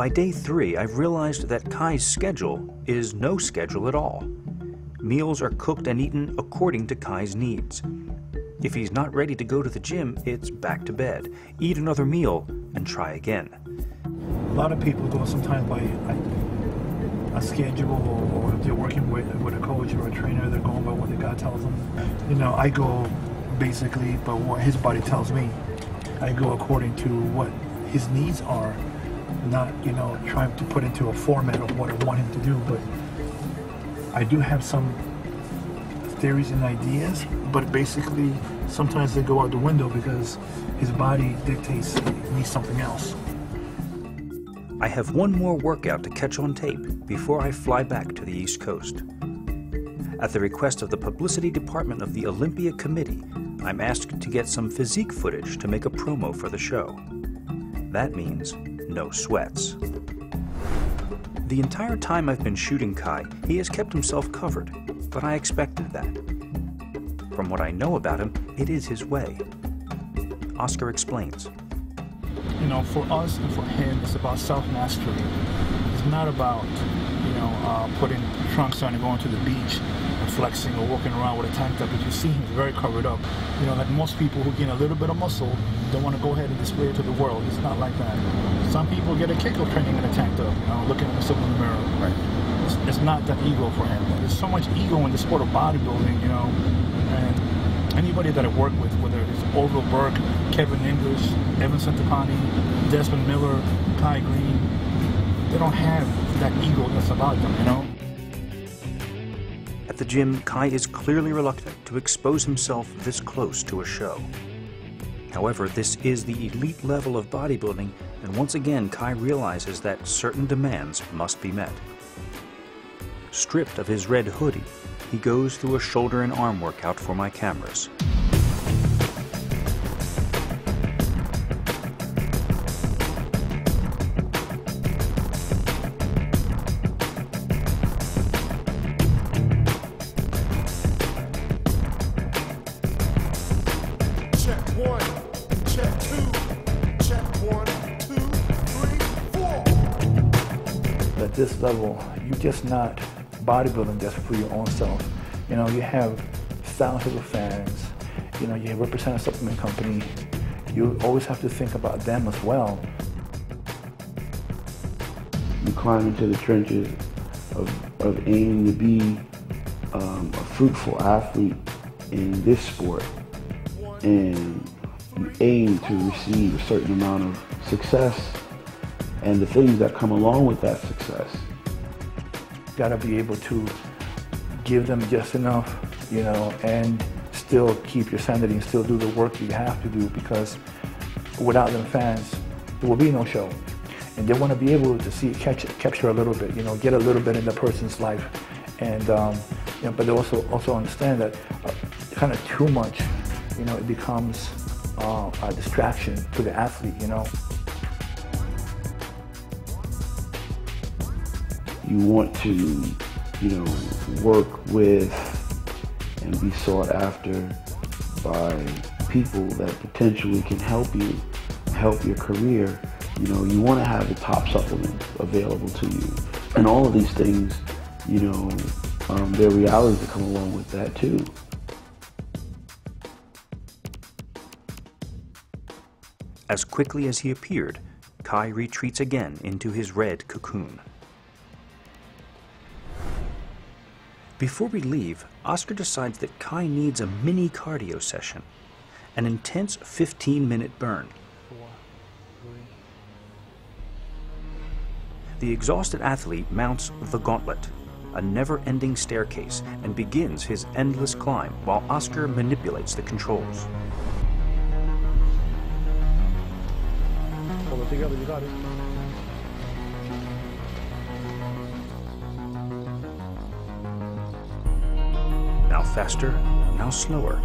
By day 3, I've realized that Kai's schedule is no schedule at all. Meals are cooked and eaten according to Kai's needs. If he's not ready to go to the gym, it's back to bed, eat another meal, and try again. A lot of people go sometimes by a schedule, or if they're working with a coach or a trainer, they're going by what the guy tells them. You know, I go basically by what his body tells me. I go according to what his needs are, not, you know, trying to put into a format of what I want him to do, but I do have some theories and ideas, but basically sometimes they go out the window because his body dictates he needs something else. I have one more workout to catch on tape before I fly back to the East Coast. At the request of the publicity department of the Olympia Committee, I'm asked to get some physique footage to make a promo for the show. That means no sweats. The entire time I've been shooting Kai, he has kept himself covered, but I expected that. From what I know about him, it is his way. Oscar explains. You know, for us and for him, it's about self-mastery. It's not about, you know, putting trunks on and going to the beach and flexing or walking around with a tank top. But you see him very covered up. You know, like most people who gain a little bit of muscle, they want to go ahead and display it to the world. It's not like that. Some people get a kick of training in a tank top, you know, looking at themselves in the mirror. Right. It's not that ego for him. There's so much ego in the sport of bodybuilding, you know, and anybody that I work with, whether it's Orville Burke, Kevin English, Evan Centopani, Desmond Miller, Kai Greene, they don't have that ego that's about them, you know. At the gym, Kai is clearly reluctant to expose himself this close to a show. However, this is the elite level of bodybuilding, and once again, Kai realizes that certain demands must be met. Stripped of his red hoodie, he goes through a shoulder and arm workout for my cameras. Check 1, check 2, check 1, 2, 3, 4. At this level, you're just not bodybuilding just for your own self. You know, you have thousands of fans. You know, you represent a supplement company. You always have to think about them as well. You climb into the trenches of aiming to be a fruitful athlete in this sport, and you aim to receive a certain amount of success and the things that come along with that success. Got to be able to give them just enough, you know, and still keep your sanity and still do the work you have to do, because without them fans, there will be no show. And they want to be able to see, capture a little bit, you know, get a little bit in the person's life, and you know, but they also understand that kind of too much, you know, it becomes a distraction to the athlete, you know. You want to, you know, work with and be sought after by people that potentially can help you, help your career. You know, you want to have the top supplements available to you. And all of these things, you know, there are realities that come along with that too. As quickly as he appeared, Kai retreats again into his red cocoon. Before we leave, Oscar decides that Kai needs a mini cardio session, an intense 15-minute burn. The exhausted athlete mounts the gauntlet, a never-ending staircase, and begins his endless climb while Oscar manipulates the controls. Hold it together, you got it. Now faster, now slower.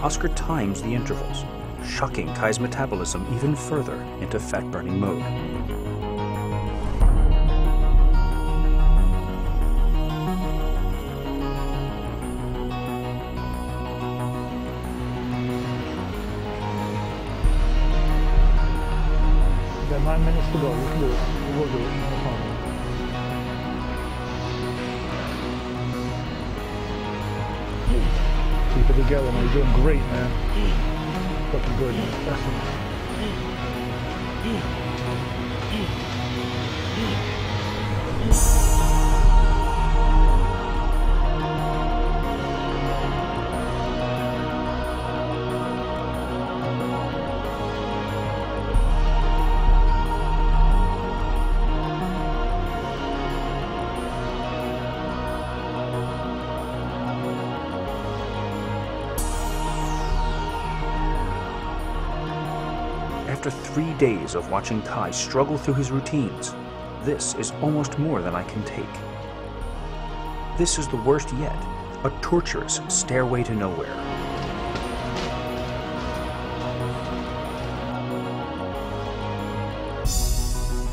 Oscar times the intervals, shocking Kai's metabolism even further into fat-burning mode. 9 minutes to go. We can do it. We will do it. No problem. Keep it together, man. You're doing great, man. Fucking good, man. Excellent. After 3 days of watching Kai struggle through his routines, this is almost more than I can take. This is the worst yet, a torturous stairway to nowhere.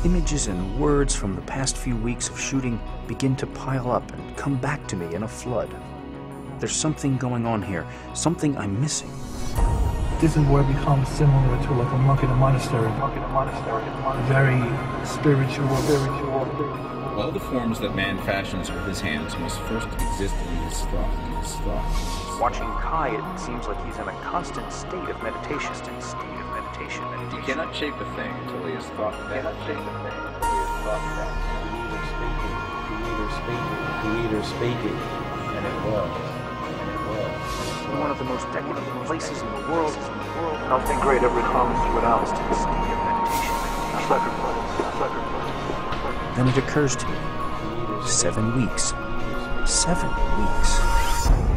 Images and words from the past few weeks of shooting begin to pile up and come back to me in a flood. There's something going on here, something I'm missing. This is where it becomes similar to like a monk in a monastery. Very spiritual. All the forms that man fashions with his hands must first exist in his thought. Watching Kai, it seems like he's in a constant state of meditation. He cannot shape a thing until he has thought that. Creator speaking, and it was. One of the most decadent places in the world. Nothing great ever comes without Then it occurs to me, 7 weeks. 7 weeks.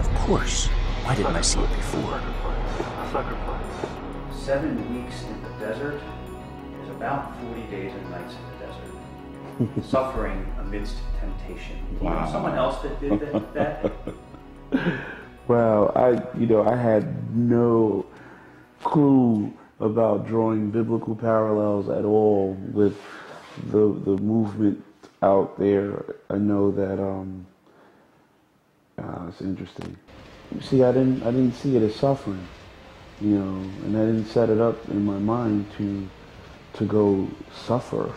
Of course. Why didn't I see it before? 7 weeks in the desert is about 40 days and nights in the desert. Suffering amidst temptation. Wow. Someone else that did that? Well, I had no clue about drawing biblical parallels at all with the movement out there. I know that it's interesting. See, I didn't see it as suffering, and I didn't set it up in my mind to go suffer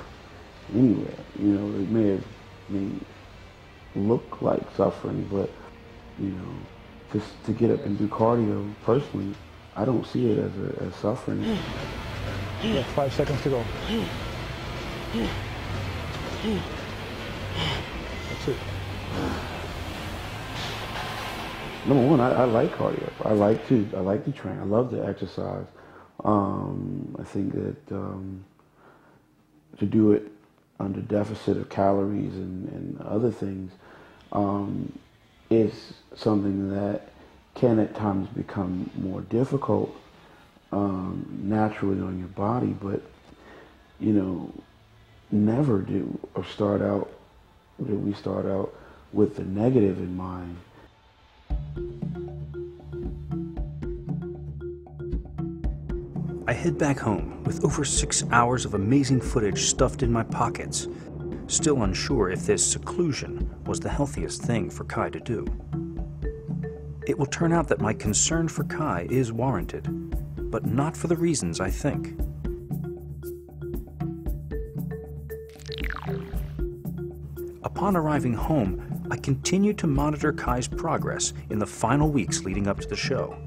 anywhere. It may have look like suffering, but just to get up and do cardio, personally, I don't see it as suffering. Yeah, 5 seconds to go. That's it. Number one, I like cardio. I like to train. I love to exercise. I think that to do it under deficit of calories and other things is something that can at times become more difficult naturally on your body, but never did we start out with the negative in mind. I head back home with over 6 hours of amazing footage stuffed in my pockets, still unsure if this seclusion was the healthiest thing for Kai to do. It will turn out that my concern for Kai is warranted, but not for the reasons I think. Upon arriving home, I continue to monitor Kai's progress in the final weeks leading up to the show.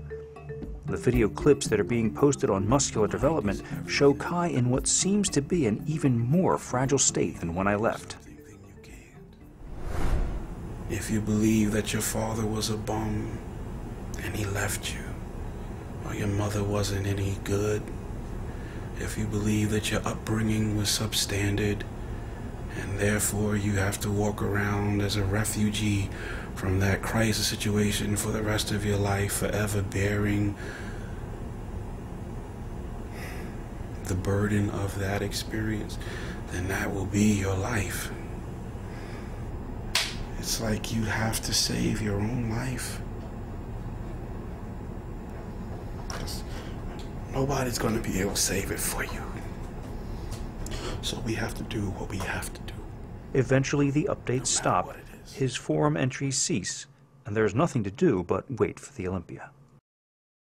The video clips that are being posted on Muscular Development show Kai in what seems to be an even more fragile state than when I left. If you believe that your father was a bum and he left you, or your mother wasn't any good, if you believe that your upbringing was substandard and therefore you have to walk around as a refugee from that crisis situation for the rest of your life, forever bearing the burden of that experience, then that will be your life. It's like you have to save your own life. Because nobody's going to be able to save it for you. So we have to do what we have to do. Eventually the updates stop, his forum entries cease, and there's nothing to do but wait for the Olympia.